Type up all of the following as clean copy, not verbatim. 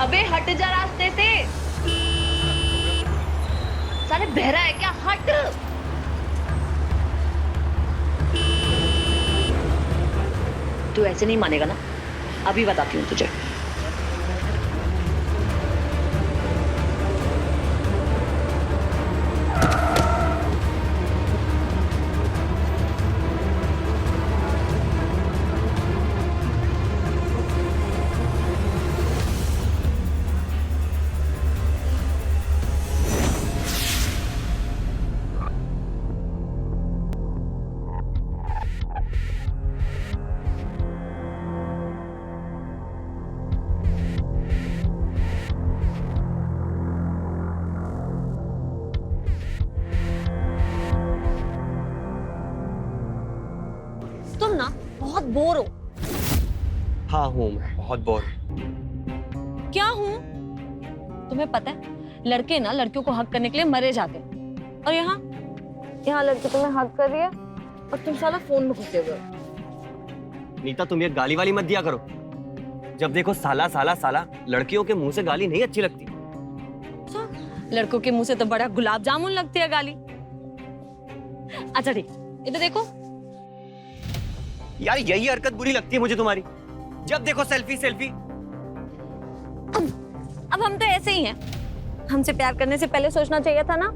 अबे हट जा रास्ते से। साले बहरा है क्या? हट। तू ऐसे नहीं मानेगा ना, अभी बताती हूँ तुझे। तुम ना बहुत बोर हो। हाँ हूँ, मैं बहुत बोर। क्या हूँ? तुम्हें पता है लड़के ना लड़कियों को हक करने के लिए मरे जाते हैं, और यहाँ यहाँ लड़की तुम्हें हक कर रही है और तुम साला फोन में घुसे हुए हो। नीता, तुम ये गाली वाली मत दिया करो। जब देखो साला साला साला। लड़कियों के मुंह से गाली नहीं अच्छी लगती। लड़कों के मुंह से तो बड़ा गुलाब जामुन लगती है गाली। अच्छा ठीक, इधर देखो। यार यही हरकत बुरी लगती है मुझे तुम्हारी। जब देखो सेल्फी सेल्फी। अब हम तो ऐसे ही हैं। हमसे प्यार करने से पहले सोचना चाहिए था ना।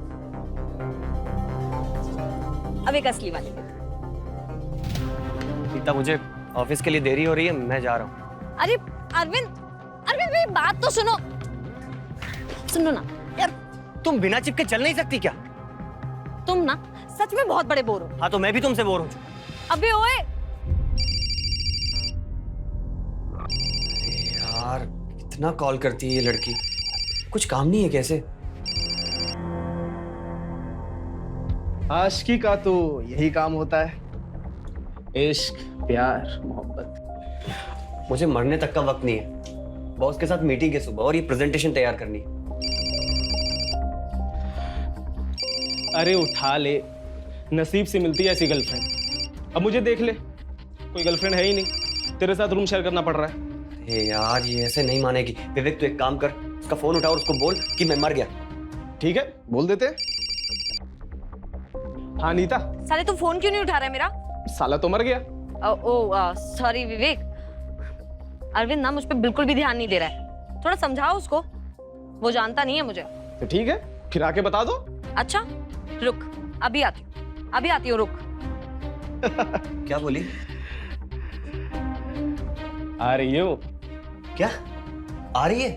अब एक असली वाली। नीता, मुझे ऑफिस के लिए देरी हो रही है, मैं जा रहा हूँ। अरे अरविंद, अरविंद मेरी बात तो सुनो। सुनो ना यार, तुम बिना चिपके चल नहीं सकती क्या? तुम ना सच में बहुत बड़े बोर हो। हाँ तो मैं भी तुमसे बोर हो चुका। अबे ओए, यार इतना कॉल करती है ये लड़की, कुछ काम नहीं है कैसे? आशिकी का तो यही काम होता है, इश्क, प्यार, मोहब्बत। मुझे मरने तक का वक्त नहीं है। बॉस के साथ मीटिंग है सुबह और ये प्रेजेंटेशन तैयार करनी है। अरे उठा ले, नसीब से मिलती है ऐसी गर्लफ्रेंड। अब मुझे देख ले, कोई गर्लफ्रेंड है ही नहीं, तेरे साथ रूम शेयर करना पड़ रहा है। यार ये ऐसे नहीं मानेगी। विवेक, तू एक काम कर, उसका फोन उठा और उसको बोल कि मैं मर गया। ठीक है, बोल देते हैं। हाँ नीता। साले तू फोन क्यों नहीं उठा रहा है मेरा? साला तो मर गया। सॉरी विवेक। अरविंद ना मुझ पे बिल्कुल भी ध्यान नहीं दे रहा है। थोड़ा समझाओ उसको, वो जानता नहीं है मुझे। तो ठीक है, फिर आके बता दो। अच्छा रुक, अभी आती हूँ, अभी आती हूँ, रुक। क्या बोली? आ रही है वो। क्या आ रही है?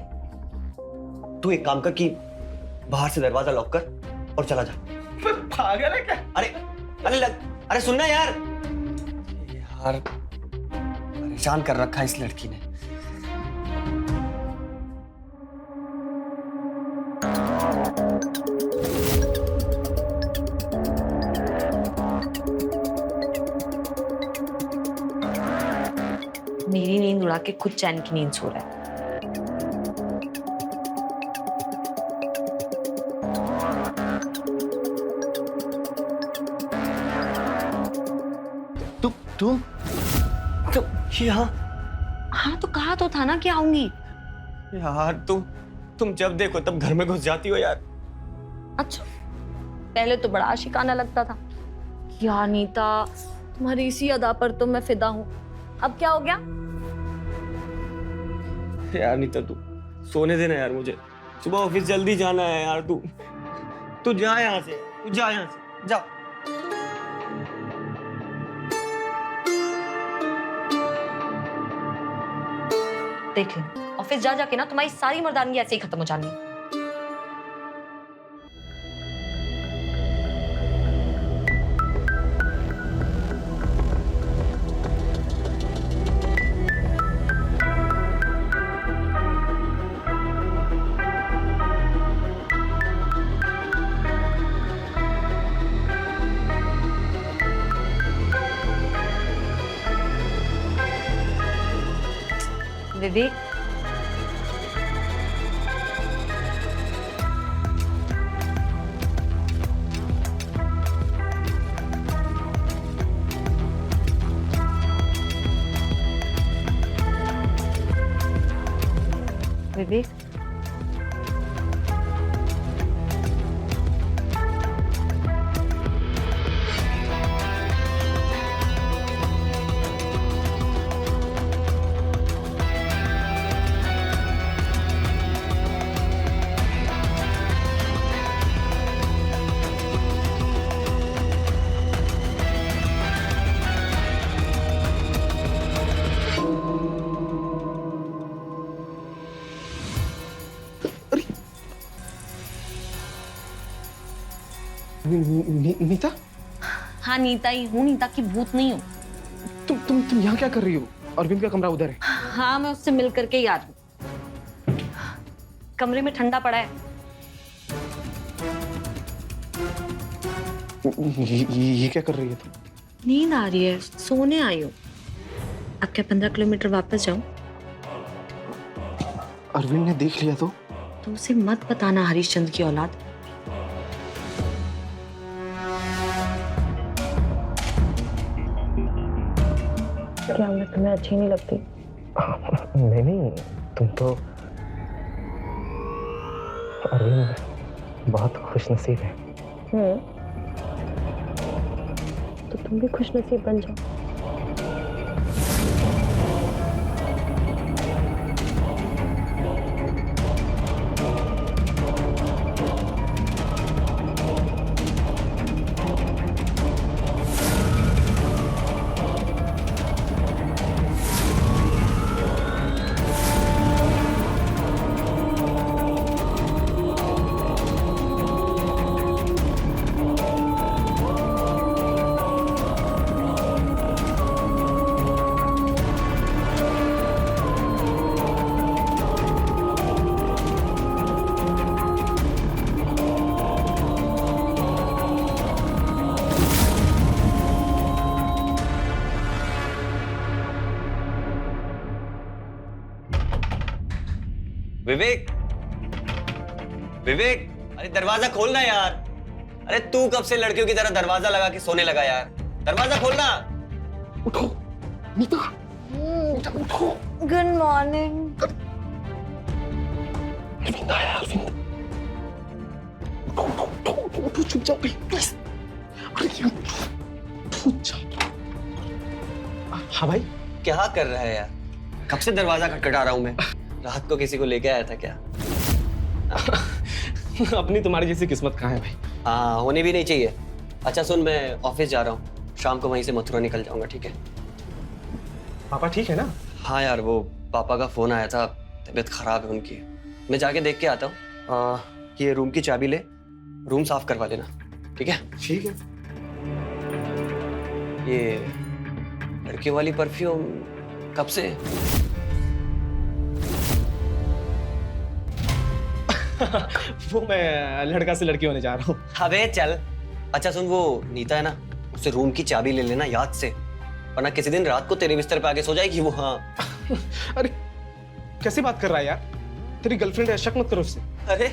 तू एक काम कर कि बाहर से दरवाजा लॉक कर और चला जा। पागल है क्या? अरे अरे सुनना यार। यार परेशान कर रखा है इस लड़की ने। मेरी नींद उड़ा के खुद चैन की नींद सो रहा है। तुम यहाँ? हाँ तो कहा तो था ना कि आऊंगी। यार तुम जब देखो तब घर में घुस जाती हो यार। अच्छा, पहले तो बड़ा आशिकाना लगता था। यार नीता, तुम्हारी इसी अदा पर तो मैं फिदा हूँ। अब क्या हो गया? यार नीता, तू सोने देना यार मुझे। सुबह ऑफिस जल्दी जाना है यार। तू जा यहाँ से, तू जा यहाँ से, जा। देख ले, ऑफिस जा जाके ना तुम्हारी सारी मर्दानगी ऐसे ही खत्म हो जानी है। विवेक, विवेक, नीता, हाँ नीता ही हूँ, नीता की भूत नहीं हूँ। तुम यहाँ क्या कर रही हो? अरविंद का कमरा उधर है। हाँ मैं उससे मिल करके ही आ रही हूँ। कमरे में ठंडा पड़ा है। ये क्या कर रही है तुम? नींद आ रही है, सोने आई हूँ। अब क्या 15 किलोमीटर वापस जाऊं? अरविंद ने देख लिया तो उसे मत बताना हरिश्चंद्र की औलाद। क्या मैं तुम्हें अच्छी नहीं लगती? नहीं, तुम तो अरविंद बहुत खुशनसीब है। तो तुम भी खुशनसीब बन जाओ। विवेक, विवेक, अरे दरवाजा खोलना यार। अरे तू कब से लड़कियों की तरह दरवाजा लगा के सोने लगा यार? दरवाजा खोलना। उठो नीता, नीता उठो। Good morning. अरविंद आया, अरविंद। उठो, छुप जाओ प्लीज। अरे छुप जाओ। हाँ भाई, क्या कर रहा है यार? कब से दरवाजा खटखटा रहा हूं मैं। रात को किसी को लेके आया था क्या? अपनी तुम्हारी जैसी किस्मत कहाँ है भाई? हाँ, होनी भी नहीं चाहिए। अच्छा सुन, मैं ऑफिस जा रहा हूँ, शाम को वहीं से मथुरा निकल जाऊंगा, ठीक है? पापा ठीक है ना? हाँ यार, वो पापा का फोन आया था, तबीयत खराब है उनकी। मैं जाके देख के आता हूँ। ये रूम की चाबी ले, रूम साफ करवा देना, ठीक है? ठीक है। ये लड़की वाली परफ्यूम कब से? वो मैं लड़का से लड़की होने जा रहा हूँ। अबे चल। अच्छा सुन, वो नीता है ना, उसे रूम की चाबी ले लेना याद से, वरना किसी दिन रात को तेरे बिस्तर पे आके सो जाएगी वो। हाँ। अरे कैसी बात कर रहा है यार? तेरी गर्लफ्रेंड है, शक मत करो उससे। अरे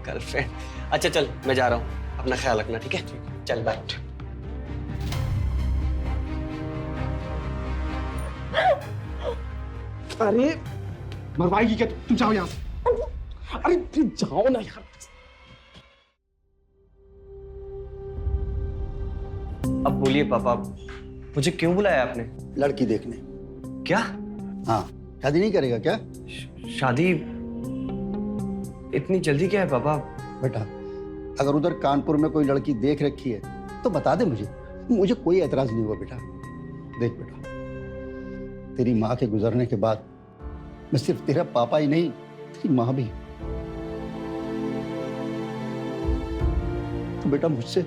गर्लफ्रेंड? अच्छा चल, मैं जा रहा हूँ, अपना ख्याल रखना, ठीक है? चल बाय। अरे मरवाएगी क्या? तुम जाओ यहाँ से। अरे तुम जाओ ना यार। अब बोलिए पापा, मुझे क्यों बुलाया आपने? लड़की देखने। क्या? हाँ, शादी नहीं करेगा क्या? शादी इतनी जल्दी क्या है पापा? बेटा, अगर उधर कानपुर में कोई लड़की देख रखी है तो बता दे मुझे कोई एतराज नहीं हुआ बेटा। देख बेटा, तेरी माँ के गुजरने के बाद मैं सिर्फ तेरा पापा ही नहीं, तेरी माँ भी। तो बेटा मुझसे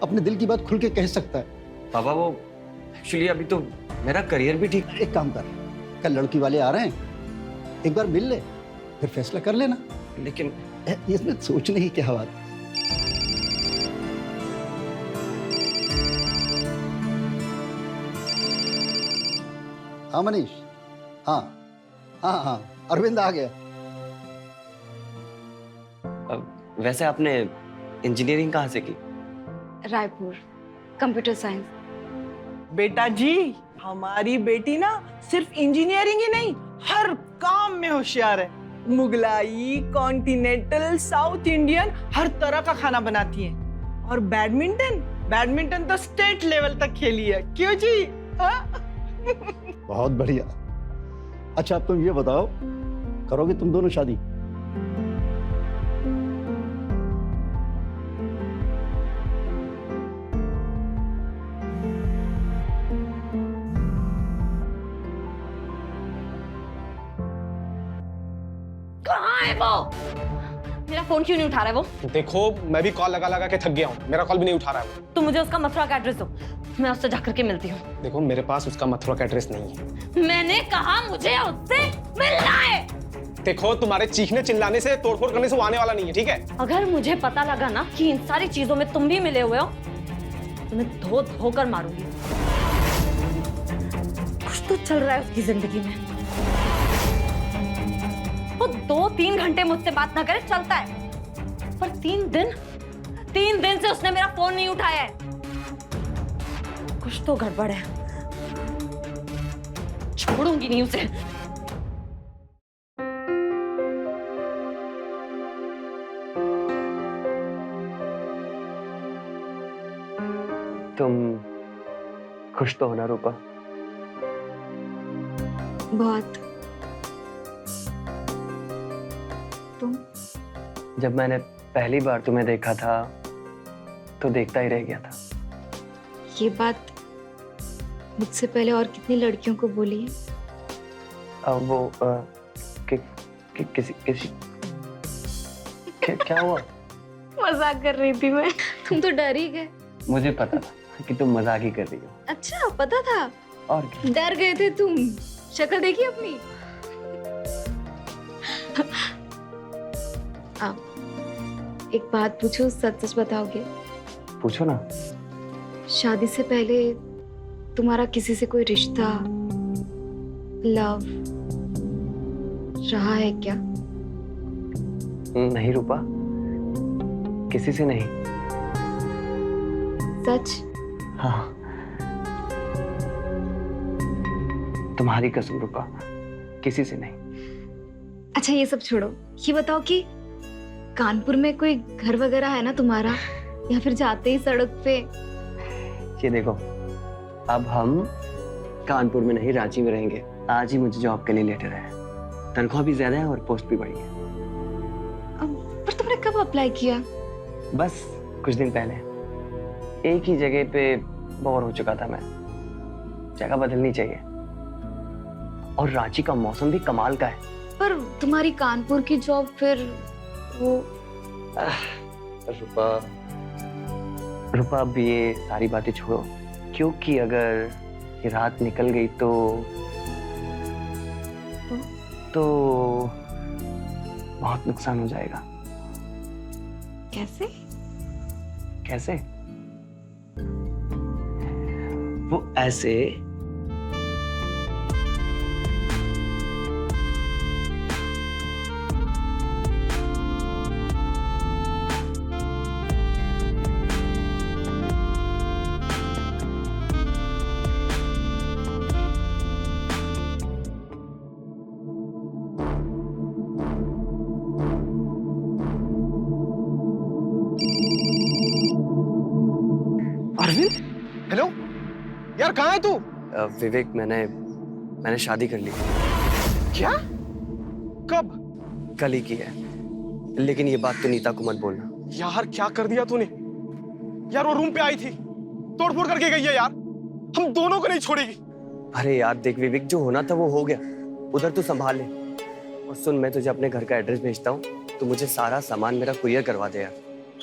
अपने दिल की बात खुल के कह सकता है। पापा वो एक्चुअली अभी तो मेरा करियर भी ठीक। एक काम कर, कल लड़की वाले आ रहे हैं, एक बार मिल ले, फिर फैसला कर लेना। लेकिन इसमें सोचने की क्या बात। हाँ मनीष, हाँ हाँ हाँ, अरविंद आ गया। वैसे आपने इंजीनियरिंग कहाँ से की? Raipur, computer science. बेटा जी, हमारी बेटी ना सिर्फ इंजीनियरिंग ही नहीं, हर काम में होशियार है। मुगलाई, कॉन्टिनेंटल, साउथ इंडियन, हर तरह का खाना बनाती हैं। और बैडमिंटन तो स्टेट लेवल तक खेली है। क्यों जी? हाँ? बहुत बढ़िया। अच्छा अब तुम ये बताओ, करोगे तुम दोनों शादी? कहाँ है वो? मेरा फोन क्यों नहीं उठा रहा है वो? देखो मैं भी कॉल लगा लगा के थक गया हूँ, मेरा कॉल भी नहीं उठा रहा है वो। तुम मुझे उसका मथुरा का एड्रेस दो, मैं उससे जाकर के मिलती हूँ। देखो मेरे पास उसका मथुरा का एड्रेस नहीं है। मैंने कहा मुझे उससे मिलना है। देखो तुम्हारे चीखने चिल्लाने से, तोड़फोड़ करने से वो आने वाला नहीं है, ठीक है? अगर मुझे पता लगा ना कि इन सारी चीजों में तुम भी मिले हुए हो तो मैं धो धो कर मारूंगी। कुछ तो चल रहा है उसकी जिंदगी में। वो 2-3 घंटे मुझसे बात ना करे चलता है, पर 3 दिन से उसने मेरा फोन नहीं उठाया है। कुछ तो गड़बड़ है, छोड़ूंगी नहीं उसे। तुम खुश तो हो ना रूपा? बहुत। तुम? जब मैंने पहली बार तुम्हें देखा था तो देखता ही रह गया था। ये बात मुझसे पहले और कितनी लड़कियों को बोली है? अब वो किसी क्या हुआ? मजाक कर रही थी मैं। तुम तो डर ही गए। मुझे पता था कि तुम मजाक ही कर रही हो। अच्छा पता था? और क्या? डर गए थे तुम? शक्ल देखी अपनी? एक बात पूछूं, सच सच बताओगे? पूछो ना। शादी से पहले तुम्हारा किसी से कोई रिश्ता, लव रहा है क्या? नहीं रूपा, किसी से नहीं। सच? हाँ, तुम्हारी कसम रूपा, किसी से नहीं। अच्छा ये सब छोड़ो, ये बताओ कि कानपुर में कोई घर वगैरह है ना तुम्हारा, या फिर जाते ही सड़क पे? ये देखो, अब हम कानपुर में नहीं रांची में रहेंगे। आज ही मुझे जॉब के लिए लेटर है, तनख्वाह भी ज्यादा है और पोस्ट भी बढ़ी है। पर तुमने कब अप्लाई किया? बस कुछ दिन पहले। एक ही जगह पे बोर हो चुका था मैं, जगह बदलनी चाहिए। और रांची का मौसम भी कमाल का है। पर तुम्हारी कानपुर की जॉब फिर वो? रूपा अब ये सारी बातें छोड़ो, क्योंकि अगर ये रात निकल गई तो बहुत नुकसान हो जाएगा। कैसे? कैसे? वो ऐसे अरविंद, हेलो यार, कहाँ है तू? विवेक, मैंने शादी कर ली। क्या? कब? कल ही की है, लेकिन ये बात तो नीता को मत बोलना। यार क्या कर दिया तूने यार? वो रूम पे आई थी, तोड़फोड़ करके गई है यार, हम दोनों को नहीं छोड़ेगी। अरे यार देख विवेक, जो होना था वो हो गया, उधर तू संभाल ले। और सुन, मैं तुझे अपने घर का एड्रेस भेजता हूँ, तो मुझे सारा सामान मेरा कुरियर करवा दे यार।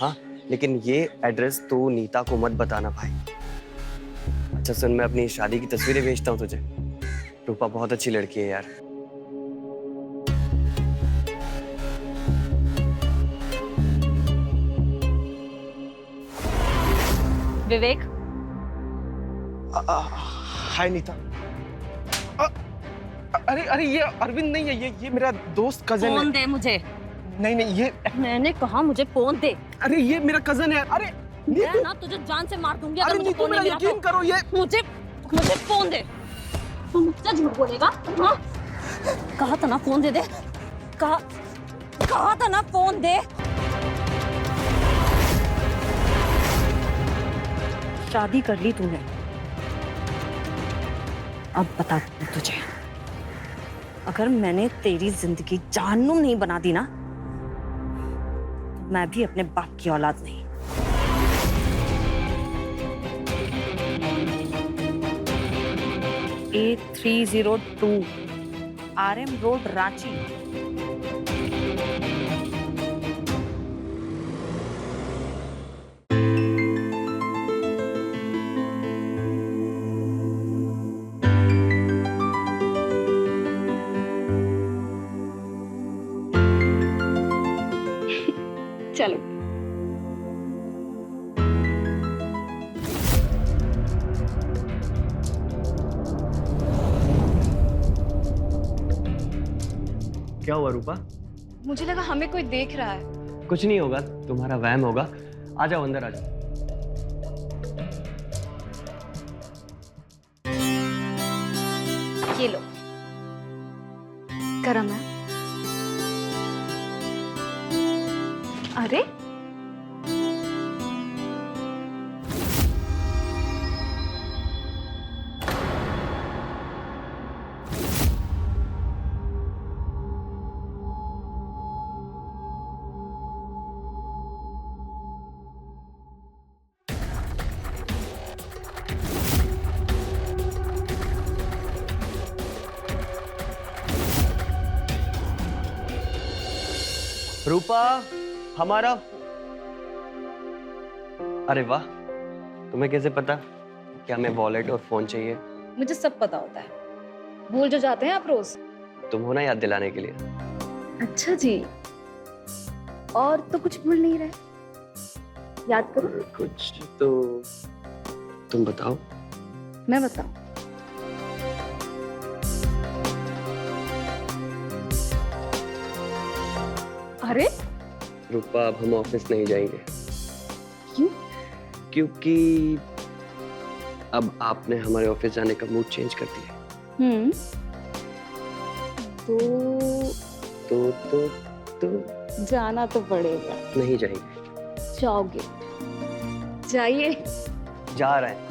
हाँ, लेकिन ये एड्रेस तू नीता को मत बताना भाई। अच्छा सुन, मैं अपनी शादी की तस्वीरें भेजता हूँ तुझे। रूपा बहुत अच्छी लड़की है यार। विवेक, हाय नीता। अरे ये अरविंद नहीं है, ये मेरा दोस्त कजन है। फोन दे मुझे। नहीं ये मैंने कहा मुझे फोन दे। अरे ये मेरा कजन है। अरे मैं ना तुझे जान से मार दूंगी अगर अरे मुझे नीतू, फोन मेरा नहीं मिला यकीन तो। करो, ये मुझे फोन दे। तू मुझसे झूठ बोलेगा? हाँ? कहा था ना फोन दे दे। कहा था ना फोन दे। शादी कर ली तूने, अब बता तुझे, अगर मैंने तेरी जिंदगी जहन्नुम नहीं बना दी ना, तो मैं भी अपने बाप की औलाद नहीं। A302 RM road Ranchi. चलो क्या हुआ रूपा? मुझे लगा हमें कोई देख रहा है। कुछ नहीं होगा, तुम्हारा वहम होगा। आ जाओ अंदर, आ जाओ। ये लो गरम है। अरे रूपा, हमारा। अरे वाह, तुम्हें कैसे पता कि हमें वॉलेट और फोन चाहिए? मुझे सब पता होता है, भूल जो जाते हैं आप रोज। तुम हो ना याद दिलाने के लिए। अच्छा जी, और तो कुछ भूल नहीं रहे, याद करो। कुछ तो तुम बताओ। मैं बताऊं? अरे रूपा, अब हम ऑफिस नहीं जाएंगे। क्यों? क्योंकि अब आपने हमारे ऑफिस जाने का मूड चेंज कर दिया। तो जाना तो पड़ेगा। नहीं जाएंगे। जाओगे? जाइए। जा रहे हैं।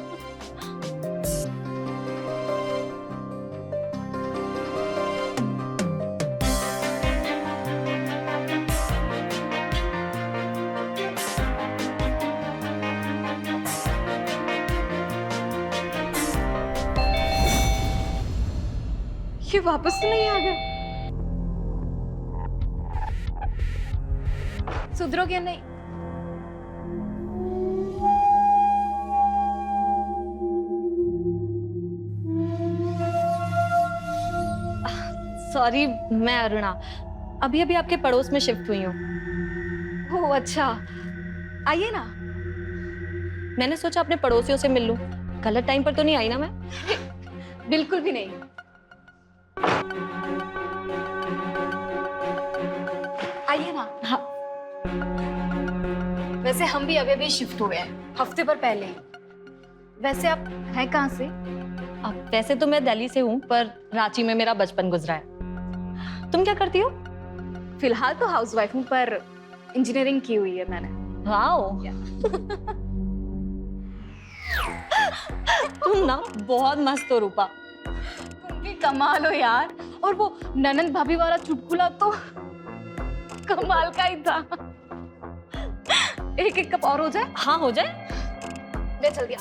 ये वापस तो नहीं आ गया? सुधरोगे नहीं? सॉरी, मैं अरुणा, अभी अभी आपके पड़ोस में शिफ्ट हुई हूँ। ओह अच्छा, आइए ना। मैंने सोचा अपने पड़ोसियों से मिल लूं। गलत टाइम पर तो नहीं आई ना मैं? बिल्कुल भी नहीं। आइए ना। हाँ। वैसे हम भी अभी अभी शिफ्ट हुए हैं, हफ्ते भर पहले ही। वैसे आप हैं कहाँ से? अब वैसे तो मैं दिल्ली से हूँ, पर रांची में मेरा बचपन गुजरा है। तुम क्या करती हो? फिलहाल तो हाउसवाइफ हूँ, पर इंजीनियरिंग की हुई है मैंने। वाओ। तुम ना बहुत मस्त हो रूपा। तुम भी कमाल हो यार। और वो ननंद भाभी वाला चुटकुला तो कमाल का ही था। एक कप और हो जाए? हाँ हो जाए। ले चल दिया।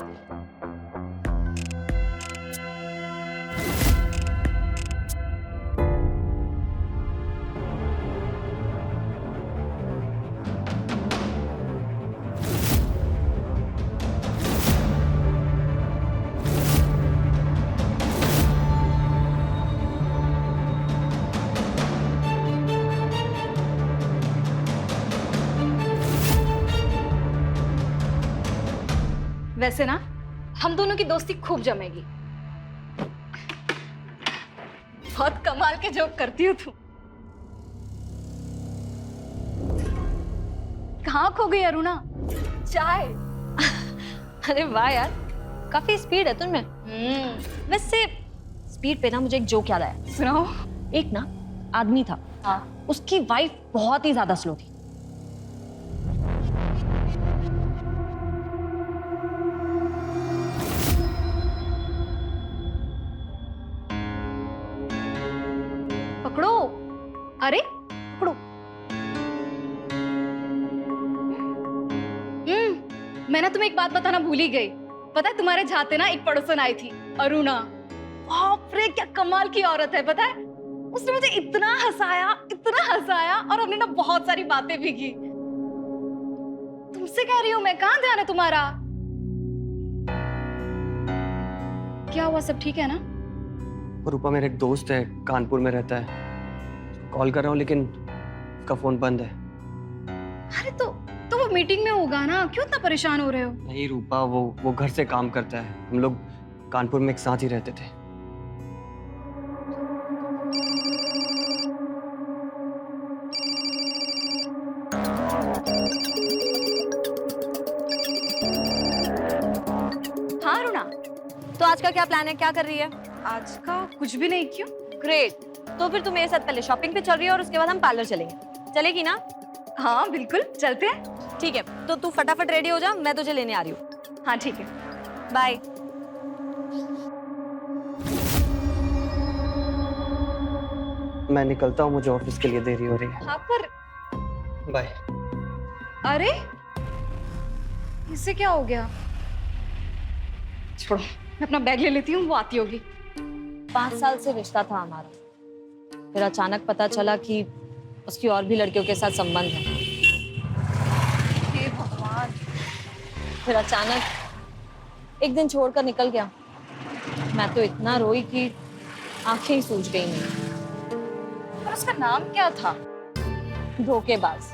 वैसे ना हम दोनों की दोस्ती खूब जमेगी। बहुत कमाल के जोक करती हो तुम। कहाँ खो गई अरुणा? चाय। अरे वाह यार, काफी स्पीड है तुममें। वैसे स्पीड पे ना मुझे एक जोक याद आया। सुनाओ। एक ना आदमी था, हाँ, उसकी वाइफ बहुत ही ज्यादा स्लो थी। पकड़ो, अरे पकड़ो। मैं ना तुम्हें एक बात बताना भूल ही गई। पता है तुम्हारे जाते ना एक पड़ोसन आई थी, अरुणा। बाप रे क्या कमाल की औरत है, पता है? उसने मुझे इतना हंसाया और हमने ना बहुत सारी बातें भी की। तुमसे कह रही हूँ मैं, कहाँ ध्यान है तुम्हारा? क्या हुआ, सब ठीक है ना? और रूपा मेरा एक दोस्त है, कानपुर में रहता है, कॉल कर रहा हूँ लेकिन उसका फोन बंद है। अरे तो वो मीटिंग में होगा ना, क्यों इतना परेशान हो रहे हो? नहीं रूपा, वो घर से काम करता है। हम लोग कानपुर में एक साथ ही रहते थे। हाँ अरुणा, तो आज का क्या प्लान है, क्या कर रही है? आज का कुछ भी नहीं। क्यों? ग्रेट, तो फिर तुम मेरे साथ पहले शॉपिंग पे चल रही है और उसके बाद हम पार्लर चलेंगे। चलेगी ना? हाँ बिल्कुल, चलते हैं। ठीक है, तो तू फटाफट रेडी हो जा, मैं तुझे लेने आ रही हूँ। हाँ ठीक है। बाय। मैं निकलता हूँ, मुझे ऑफिस के लिए देरी हो रही है। हाँ पर बाय। अरे इससे क्या हो गया? छोड़ो, मैं अपना बैग ले लेती हूँ, वो आती होगी। 5 साल से रिश्ता था हमारा, फिर अचानक पता चला कि उसकी और भी लड़कियों के साथ संबंध है। हे भगवान। फिर अचानक एक दिन छोड़कर निकल गया। मैं तो इतना रोई कि आंखें ही सूज गई मेरी। और उसका नाम क्या था? धोखेबाज।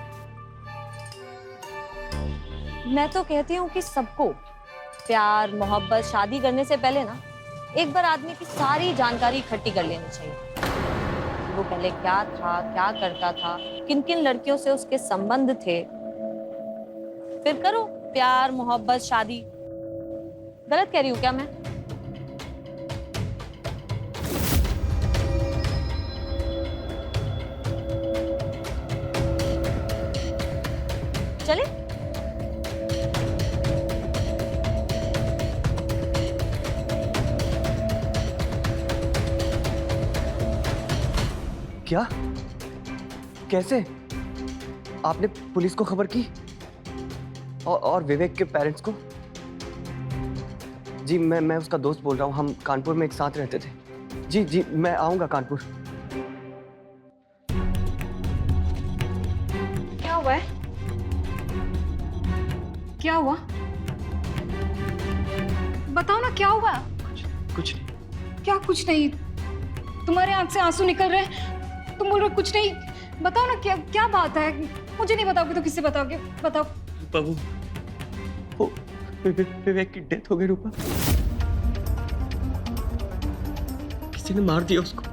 मैं तो कहती हूँ कि सबको प्यार मोहब्बत शादी करने से पहले ना एक बार आदमी की सारी जानकारी इकट्ठी कर लेनी चाहिए। वो पहले क्या था, क्या करता था, किन किन लड़कियों से उसके संबंध थे, फिर करो प्यार मोहब्बत शादी। गलत कह रही हूँ क्या मैं? चले? क्या? कैसे? आपने पुलिस को खबर की? और विवेक के पेरेंट्स को? जी मैं उसका दोस्त बोल रहा हूँ, हम कानपुर में एक साथ रहते थे। जी जी मैं आऊंगा कानपुर। क्या हुआ है? क्या हुआ? बताओ ना, क्या हुआ? कुछ नहीं। क्या कुछ नहीं? तुम्हारे आंख से आंसू निकल रहे हैं, तुम बोल रहे हो कुछ नहीं। बताओ ना, क्या क्या बात है? मुझे नहीं बताओगे तो किससे बताओगे? बताओ। बाबू, वो विवेक की डेथ हो गई रूपा। किसी ने मार दिया उसको,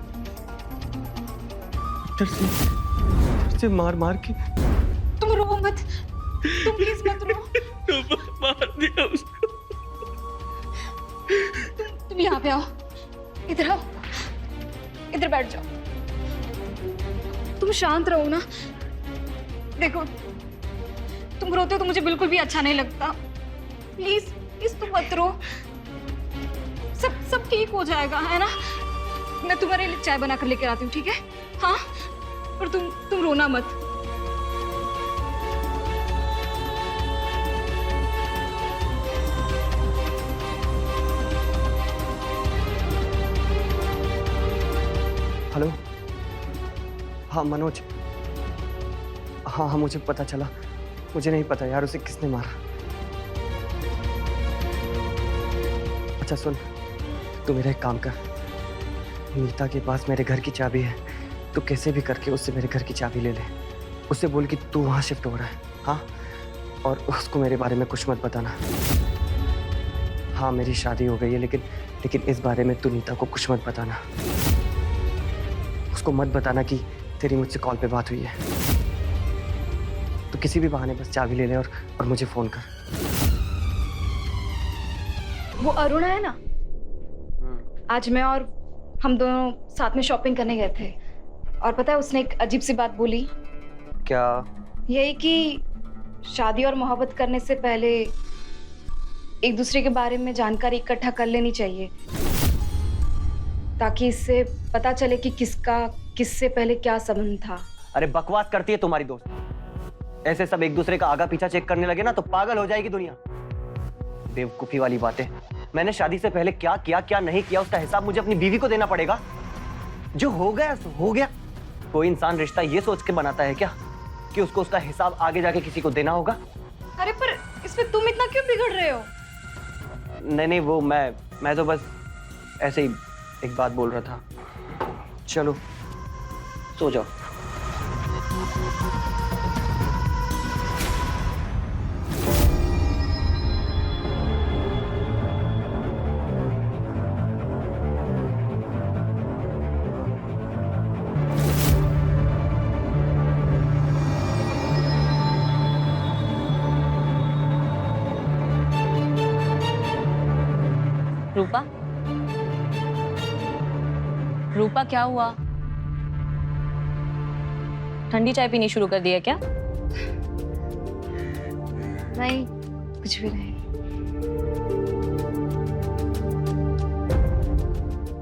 इधर से मार मार के। तुम रो मत, तुम प्लीज मत रो। मार दिया उसको। तुम यहाँ पे आओ, इधर आओ, इधर बैठ जाओ। तुम शांत रहो ना। देखो, तुम रोते हो तो मुझे बिल्कुल भी अच्छा नहीं लगता। प्लीज प्लीज तुम मत रो, सब ठीक हो जाएगा, है ना? मैं तुम्हारे लिए चाय बना कर लेकर आती हूँ, ठीक है? हाँ, पर तुम रोना मत। हेलो, हाँ मनोज। हाँ हाँ मुझे पता चला। मुझे नहीं पता यार उसे किसने मारा। अच्छा सुन, तू मेरा एक काम कर, नीता के पास मेरे घर की चाबी है, तू कैसे भी करके उससे मेरे घर की चाबी ले ले। उससे बोल कि तू वहाँ शिफ्ट हो रहा है। हाँ, और उसको मेरे बारे में कुछ मत बताना। हाँ मेरी शादी हो गई है, लेकिन इस बारे में तू नीता को कुछ मत बताना। उसको मत बताना कि तेरी मुझसे कॉल पे बात हुई है। तो किसी भी बहाने बस चाबी ले ले और मुझे फोन कर। वो अरुणा है ना, आज मैं और हम दोनों साथ में शॉपिंग करने गए थे और पता है उसने एक अजीब सी बात बोली, क्या? यही कि शादी और मोहब्बत करने से पहले एक दूसरे के बारे में जानकारी इकट्ठा कर लेनी चाहिए, ताकि इससे पता चले कि किसका किससे पहले क्या संबंध था। अरे बकवास करती है तुम्हारी दोस्त। ऐसे सब एक दूसरे का आगा पीछा चेक करने लगे ना तो पागल हो जाएगी दुनिया। बेवकूफी वाली बातें। मैंने शादी से पहले क्या किया क्या नहीं किया उसका हिसाब मुझे अपनी बीवी को देना पड़ेगा। जो हो गया सो हो गया। कोई इंसान रिश्ता ये सोच के बनाता है क्या कि उसको उसका हिसाब आगे जाके किसी को देना होगा? अरे पर इसमें तुम इतना क्यों बिगड़ रहे हो? नहीं वो मैं तो बस ऐसे ही एक बात बोल रहा था। चलो सो जाओ। रूपा, रूपा क्या हुआ? ठंडी चाय पीनी शुरू कर दी है क्या? नहीं, कुछ भी नहीं।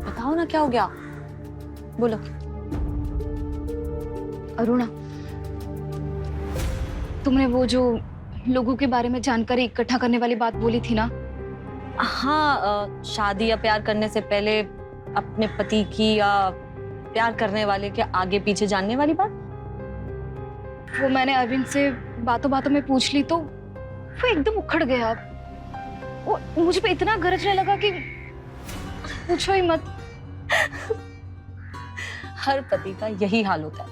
बताओ ना क्या हो गया, बोलो। अरुणा, तुमने वो जो लोगों के बारे में जानकारी इकट्ठा करने वाली बात बोली थी ना? हाँ, शादी या प्यार करने से पहले अपने पति की या प्यार करने वाले के आगे पीछे जानने वाली बात। वो मैंने अरविंद से बातों बातों में पूछ ली तो वो एकदम उखड़ गया। वो मुझ पे इतना गरजने लगा कि पूछो ही मत। हर पति का यही हाल होता है।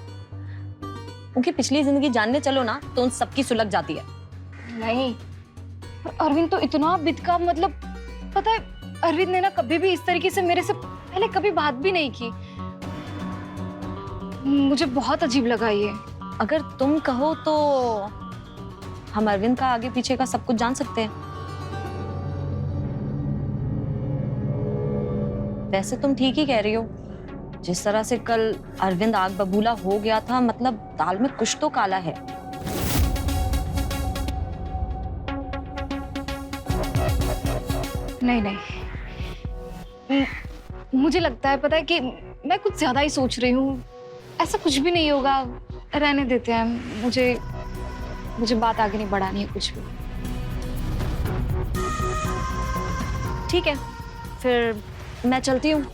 उनकी पिछली जिंदगी जानने चलो ना तो उन सबकी सुलग जाती है। नहीं, अरविंद तो इतना बिदका, मतलब पता है अरविंद ने ना कभी भी इस तरीके से मेरे से पहले कभी बात भी नहीं की। मुझे बहुत अजीब लगा ये। अगर तुम कहो तो हम अरविंद का आगे पीछे का सब कुछ जान सकते हैं। वैसे तुम ठीक ही कह रही हो। जिस तरह से कल अरविंद आग बबूला हो गया था, मतलब दाल में कुछ तो काला है। नहीं, मुझे लगता है पता है कि मैं कुछ ज्यादा ही सोच रही हूँ। ऐसा कुछ भी नहीं होगा, रहने देते हैं। मुझे बात आगे नहीं बढ़ानी है कुछ भी। ठीक है, फिर मैं चलती हूँ।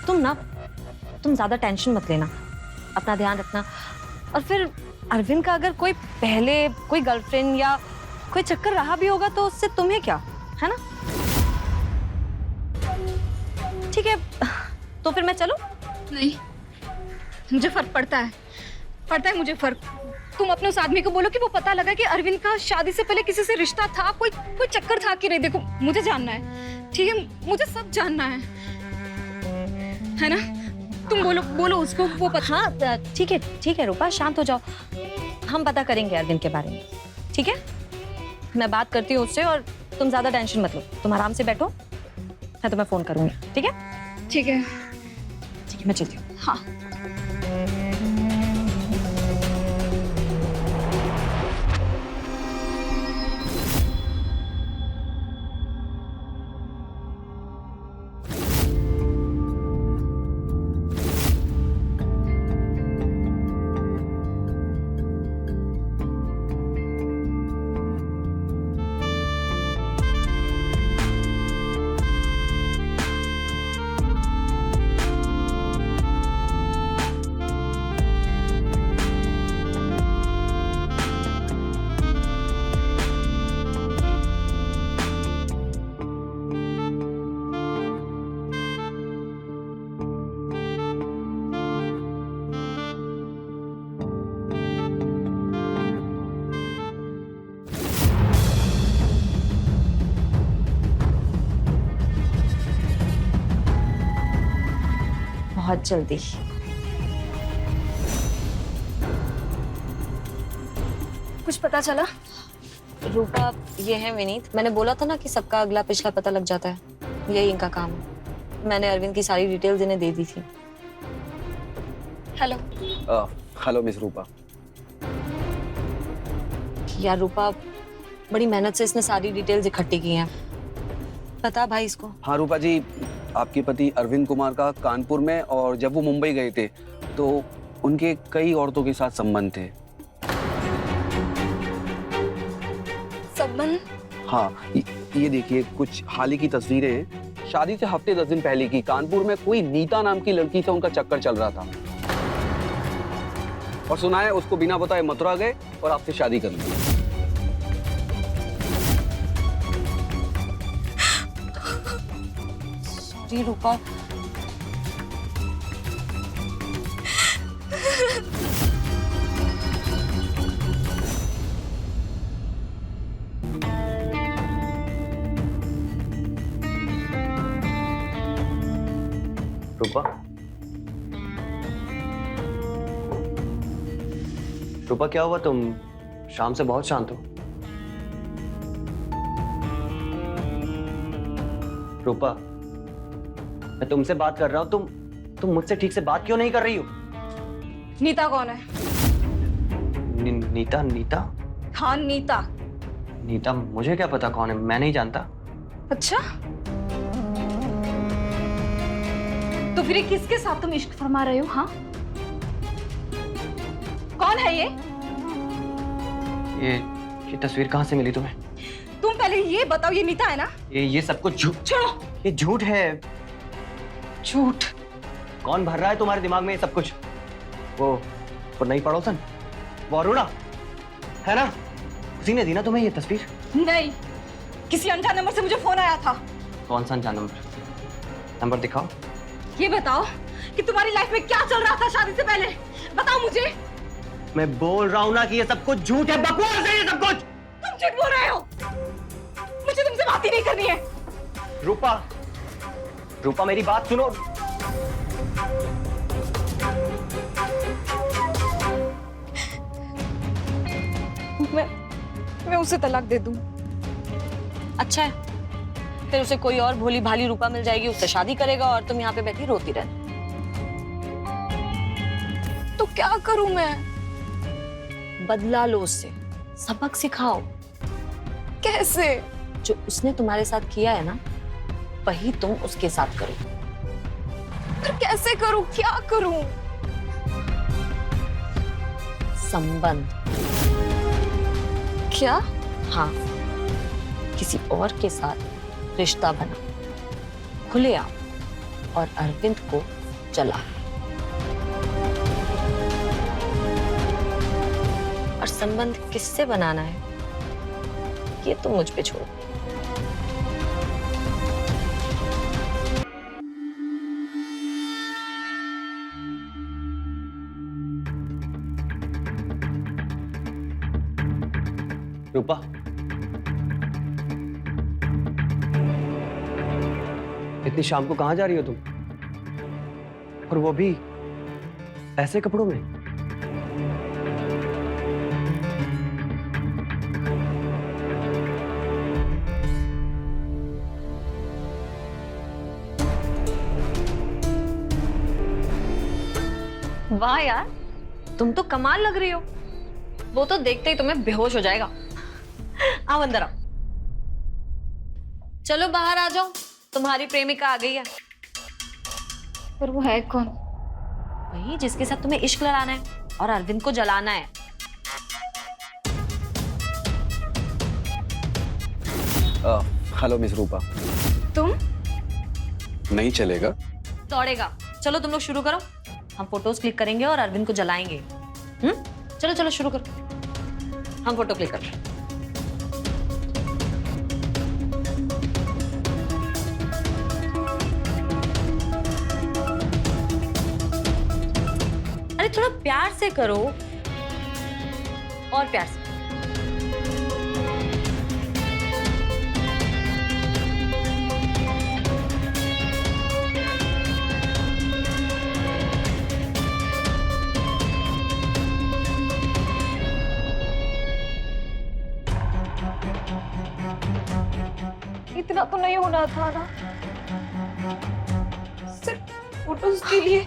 तुम ज्यादा टेंशन मत लेना, अपना ध्यान रखना। और फिर अरविंद का अगर कोई पहले कोई गर्लफ्रेंड या कोई चक्कर रहा भी होगा तो उससे तुम्हें क्या, है ना? ठीक है, तो फिर मैं चलूं? नहीं, मुझे फर्क पड़ता है मुझे फर्क। तुम अपने उस आदमी को बोलो कि वो पता लगा कि अरविंद का शादी से पहले किसी से रिश्ता था, कोई चक्कर था कि नहीं। देखो मुझे जानना है, ठीक है? मुझे सब जानना है ना? तुम बोलो उसको, वो पता। हाँ ठीक है रूपा, शांत हो जाओ। हम पता करेंगे अरविंद के बारे में, ठीक है? मैं बात करती हूँ उससे और तुम ज्यादा टेंशन मत लो। तुम आराम से बैठो, मैं तुम्हें फोन करूंगी। ठीक है? ठीक है, मैं चलती हूँ। हाँ। बहुत जल्दी। कुछ पता चला? रूपा, ये है विनीत। मैंने बोला था ना कि सबका अगला पिछला पता लग जाता है। यही इनका काम है। मैंने अरविंद की सारी डिटेल्स इन्हें दे दी थी। हेलो। हेलो मिस रूपा। यार रूपा, बड़ी मेहनत से इसने सारी डिटेल्स इकट्ठी की हैं। पता भाई इसको? हाँ रूपा जी, आपके पति अरविंद कुमार का कानपुर में और जब वो मुंबई गए थे तो उनके कई औरतों के साथ संबंध थे। संबंध? हाँ, ये देखिए कुछ हाल ही की तस्वीरें हैं। शादी से हफ्ते 10 दिन पहले की, कानपुर में कोई नीता नाम की लड़की से उनका चक्कर चल रहा था और सुना है उसको बिना बताए मथुरा गए और आपसे शादी कर ली। सॉरी रूपा। रूपा, रूपा क्या हुआ? तुम शाम से बहुत शांत हो। रूपा, मैं तुमसे बात कर रहा हूं, तुम मुझसे ठीक से बात क्यों नहीं कर रही हो? नीता कौन है? नीता? नीता? हाँ नीता। नीता मुझे क्या पता कौन है, मैं नहीं जानता। अच्छा, तो फिर ये किसके साथ तुम इश्क फरमा रहे हो? हाँ, कौन है ये? ये तस्वीर कहाँ से मिली तुम्हें? तुम पहले ये बताओ, ये नीता है ना? ये सब कुछ झूठ। छोड़ो। ये झूठ है। झूठ? कौन भर रहा है तुम्हारे दिमाग में ये सब कुछ? वो नई पड़ोसन, वो अरुणा है ना? उसी ने दी ना तुम्हें ये तस्वीर? नहीं, किसी अनजान नंबर से मुझे फोन आया था। कौन सा अनजान नंबर दिखाओ। ये बताओ कि तुम्हारी लाइफ में क्या चल रहा था शादी से पहले, बताओ मुझे। मैं बोल रहा हूं ना कि ये सब कुछ झूठ है, बकवास है ये सब कुछ। तुम झूठ बोल रहे हो, मुझे तुमसे बात ही नहीं करनी है। रूपा मेरी बात सुनो। मैं उसे तलाक दे दूं? अच्छा है, फिर उसे कोई और भोली भाली रूपा मिल जाएगी, उससे शादी करेगा और तुम यहाँ पे बैठी रोती रहना। तो क्या करूं मैं? बदला लो उससे, सबक सिखाओ। कैसे? जो उसने तुम्हारे साथ किया है ना, वही तुम उसके साथ करो। फिर कैसे करूं, क्या करूं? संबंध। क्या? हाँ, किसी और के साथ रिश्ता बना, खुलेआम, और अरविंद को जला। और संबंध किससे बनाना है ये तो मुझ पे छोड़ो। रूपा, इतनी शाम को कहां जा रही हो तुम? और वो भी ऐसे कपड़ों में? वाह यार, तुम तो कमाल लग रही हो। वो तो देखते ही तुम्हें बेहोश हो जाएगा। आओ अंदर आओ। चलो बाहर आ जाओ, तुम्हारी प्रेमिका आ गई है। पर वो है कौन? वही जिसके साथ तुम्हें इश्क लड़ाना है और अरविंद को जलाना है। हेलो मिस रूपा। तुम? नहीं चलेगा? दौड़ेगा। चलो तुम लोग शुरू करो, हम फोटोज क्लिक करेंगे और अरविंद को जलाएंगे। चलो चलो शुरू करो, हम फोटो क्लिक कर रहे हैं। अरे थोड़ा प्यार से करो, और प्यार से। इतना तो नहीं होना था ना। और उसके लिए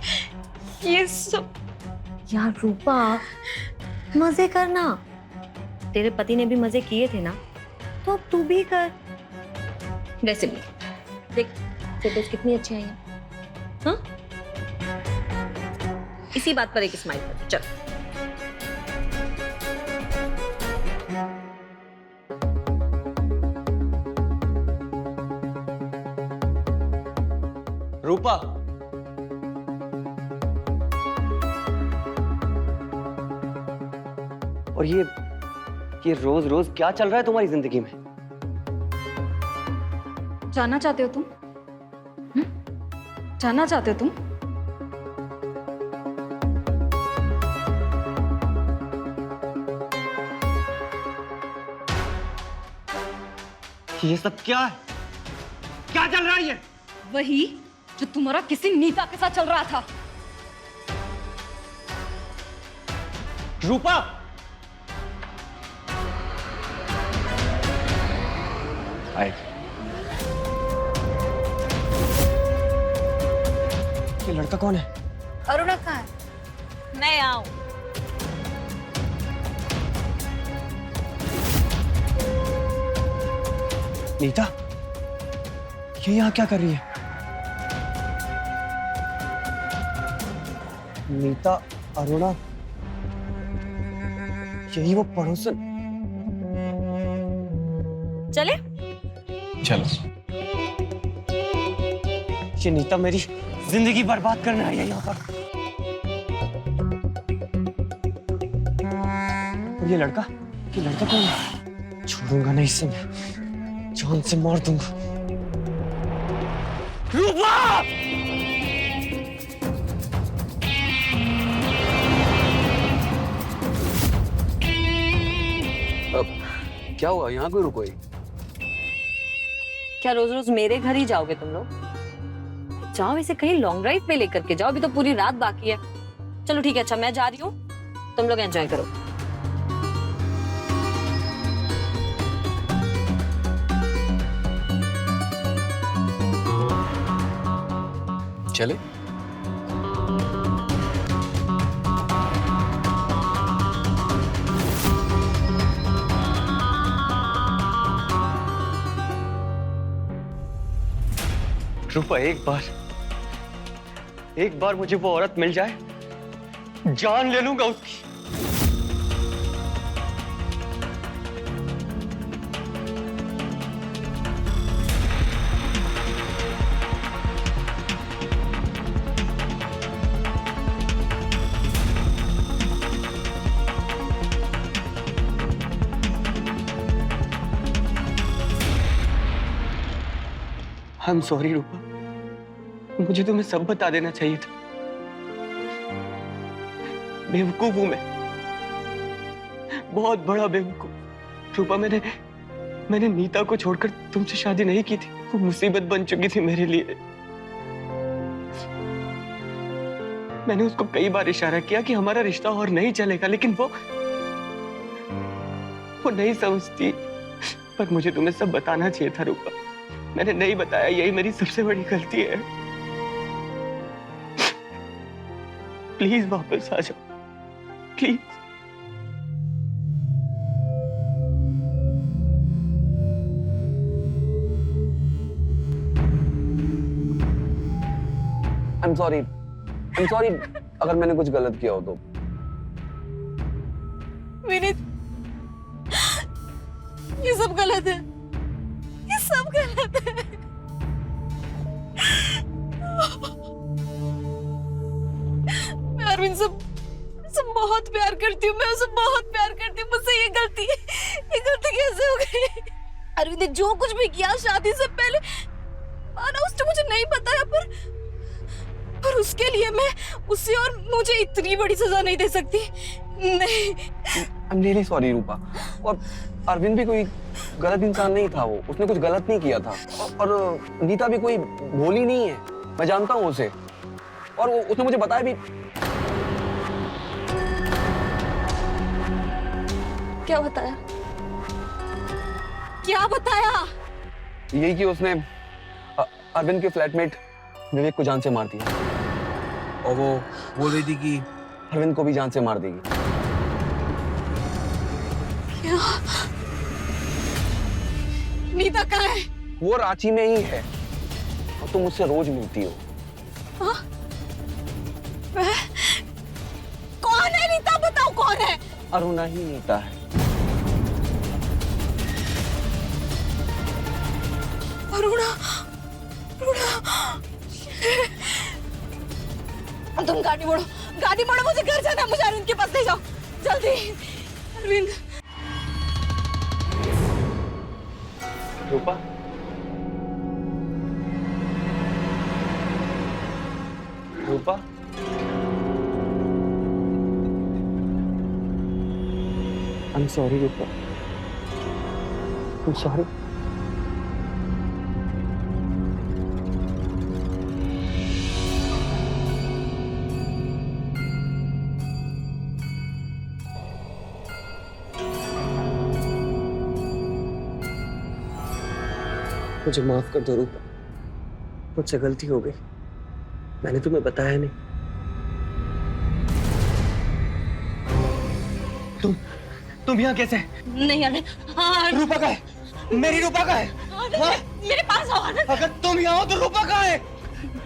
ये सब। यार रूपा, मजे करना। तेरे पति ने भी मजे किए थे ना, तो अब तू भी कर। वैसे भी देख फोटोज कितनी अच्छी आई हैं, हाँ? इसी बात पर एक स्माइल कर, चल। रूपा, और ये रोज रोज क्या चल रहा है तुम्हारी जिंदगी में? जानना चाहते हो तुम? जानना चाहते हो तुम? ये सब क्या है? क्या चल रहा है ये? वही जो तुम्हारा किसी नीता के साथ चल रहा था। रूपा, आए। ये लड़का कौन है? अरुणा कहाँ है? मैं आऊं। नीता, ये यहाँ क्या कर रही है? नीता, अरुणा, यही वो पड़ोसन। चले? चलो। ये नीता मेरी जिंदगी बर्बाद करने आई है यहाँ पर। और ये लड़का कौन है? छोड़ूंगा नहीं इसे मैं, जान से मार दूंगा। रूपा! क्या हुआ? यहाँ क्यों रुको? क्या रोज रोज मेरे घर ही जाओगे तुम लोग? जाओ इसे कहीं लॉन्ग ड्राइव पे लेकर के जाओ, अभी तो पूरी रात बाकी है। चलो ठीक है, अच्छा मैं जा रही हूँ, तुम लोग एंजॉय करो। चले? रूपा, एक बार मुझे वो औरत मिल जाए, जान ले लूंगा उसकी। आई एम सॉरी रूपा, मुझे तुम्हें सब बता देना चाहिए था। बेवकूफ हूं मैं, बहुत बड़ा बेवकूफ। रूपा, मैंने नीता को छोड़कर तुमसे शादी नहीं की थी, वो मुसीबत बन चुकी थी मेरे लिए। मैंने उसको कई बार इशारा किया कि हमारा रिश्ता और नहीं चलेगा, लेकिन वो नहीं समझती। पर मुझे तुम्हें सब बताना चाहिए था रूपा, मैंने नहीं बताया, यही मेरी सबसे बड़ी गलती है। प्लीज वापस आ जाओ, प्लीज। I'm sorry अगर मैंने कुछ गलत किया हो तो। विनीत, ये सब गलत है, ये सब गलत है। मैं अरविंद से बहुत प्यार करती हूँ, मैं उसे बहुत प्यार करती हूँ। मुझसे ये गलती कैसे हो गई? अरविंद ने जो कुछ भी किया शादी से पहले, माना उसने मुझे नहीं बताया, पर उसके लिए मैं उसे और मुझे इतनी बड़ी सजा नहीं दे सकती। नहीं। I'm really sorry रूपा। और अरविंद भी कोई गलत इंसान नहीं था, वो उसने कुछ गलत नहीं किया था। और नीता भी कोई भोली नहीं है, मैं जानता हूँ उसे, और उसने मुझे बताया भी। क्या बताया? क्या बताया? यही कि उसने अरविंद के फ्लैटमेट विवेक को जान से मार दिया। और वो बोल रही थी कि अरविंद को भी जान से मार देगी। क्या? नीता कहाँ है? वो रांची में ही है और तुम मुझसे रोज मिलती हो। कौन है नीता? बताओ कौन है? अरुणा ही नीता है। अरुणा, तुम गाड़ी मोड़ो, मुझे घर जाना है, मुझे अरविंद के पास ले जाओ जल्दी। अरविंद। रूपा, रूपा, I'm sorry, Rupa. I'm sorry। मुझे माफ कर दो रूपा, मुझसे गलती हो गई, मैंने तुम्हें बताया नहीं। तुम यहाँ कैसे? नहीं अरविंद। हाँ, रूपा का है, मेरी रूपा का है। मेरे पास आओ अरविंद। अगर तुम यहाँ हो तो रूपा का है।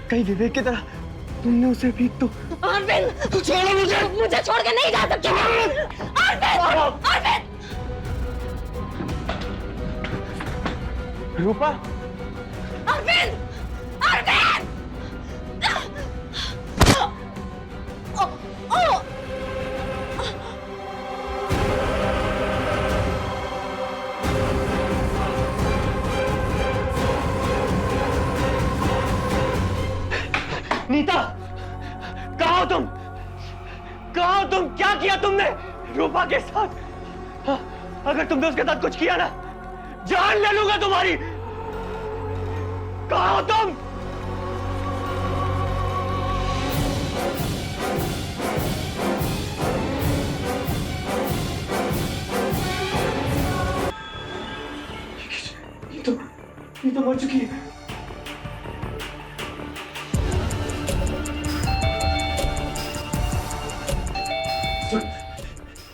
कहीं विवेक की तरह तुमने उसे भी तो। अरविंद छोड़ो मुझे, मुझे छोड़ के नहीं जा सकते। अरविंद, रूपा, अरविंद, अरविंद। नीता, कहाँ हो तुम? कहाँ हो तुम? क्या किया तुमने रूपा के साथ? हाँ, अगर तुमने उसके साथ कुछ किया ना, जान ले लूंगा तुम्हारी। कहाँ हो तुम? ये तो मर चुकी है।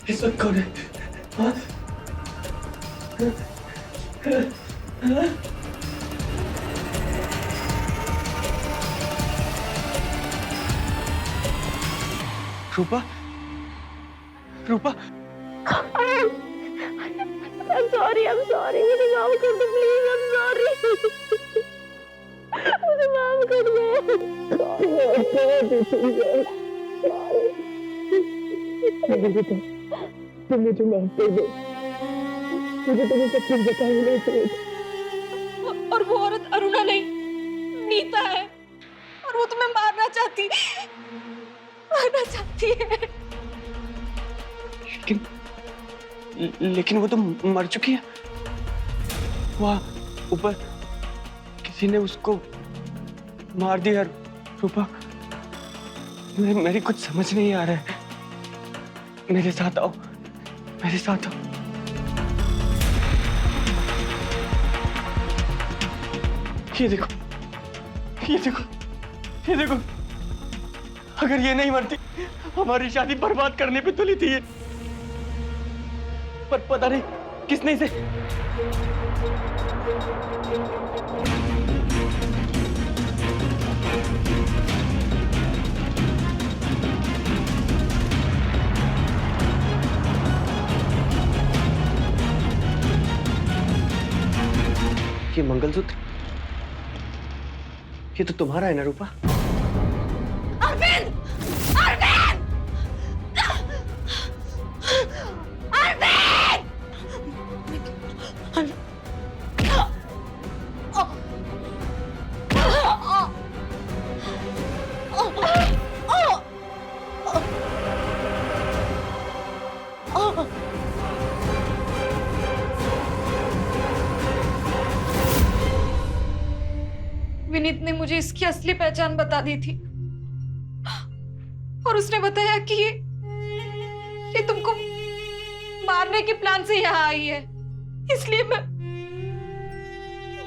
इस वक्त कौन है? हाँ? रूपा, रूपा, I'm sorry, मुझे माफ कर दो प्लीज। I'm sorry, मुझे माफ कर दो। तुम मुझे माफ कर दो, मुझे तुम्हें सब कुछ बताना नहीं चाहिए। और वो औरत अरुणा नहीं, नीता है, और वो तुम्हें मारना चाहती है। लेकिन वो तो मर चुकी है। वहाँ ऊपर किसी ने उसको मार दिया। रूपा, मेरी कुछ समझ नहीं आ रहा है। मेरे साथ आओ, मेरे साथ आओ। ये देखो, ये देखो, ये देखो। अगर ये नहीं मरती, हमारी शादी बर्बाद करने पे तुली थी ये। पर पता नहीं किसने इसे। ये मंगलसूत्र, ये तो तुम्हारा है ना रूपा? अरविंद! अरविंद! अरविंद! विनीत ने मुझे इसकी असली पहचान बता दी थी और उसने बताया कि ये तुमको मारने के प्लान से यहाँ आई है, इसलिए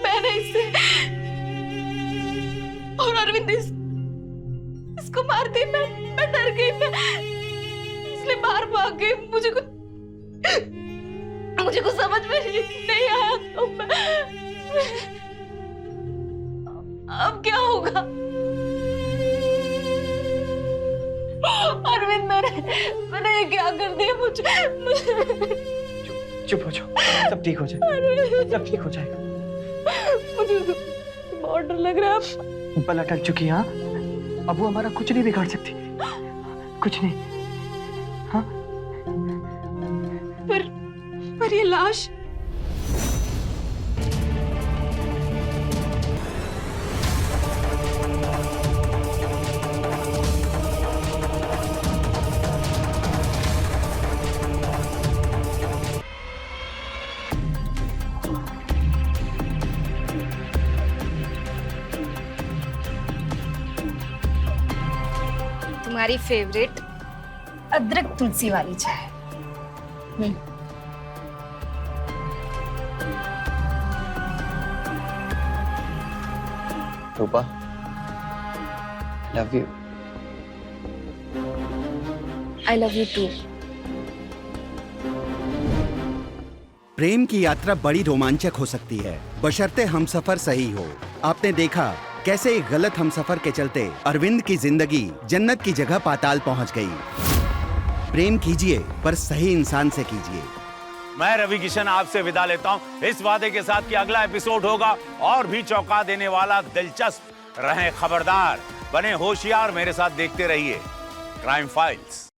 मैंने इसे और अरविंद इस उसको मार दी। मैं डर गई, मैं इसलिए बाहर भाग गई। मुझे कुछ समझ में नहीं आया। तो अब क्या होगा? अरविंद, मैंने ये क्या कर दिया? मुझे चुप हो जाओ, सब ठीक हो जाएगा, सब ठीक हो जाएगा। मुझे बहुत डर लग रहा है। बला टल चुकी है, हाँ? अब वो हमारा कुछ नहीं बिगाड़ सकती, कुछ नहीं। हाँ? पर ये लाश, तुम्हारी फेवरेट अदरक तुलसी वाली चाय। Rupa, love you. I love you too. प्रेम की यात्रा बड़ी रोमांचक हो सकती है, बशर्ते हमसफर सही हो। आपने देखा कैसे एक गलत हमसफर के चलते अरविंद की जिंदगी जन्नत की जगह पाताल पहुंच गई। प्रेम कीजिए, पर सही इंसान से कीजिए। मैं रवि किशन आपसे विदा लेता हूं इस वादे के साथ कि अगला एपिसोड होगा और भी चौंका देने वाला, दिलचस्प। रहें खबरदार, बने होशियार, मेरे साथ देखते रहिए क्राइम फाइल्स।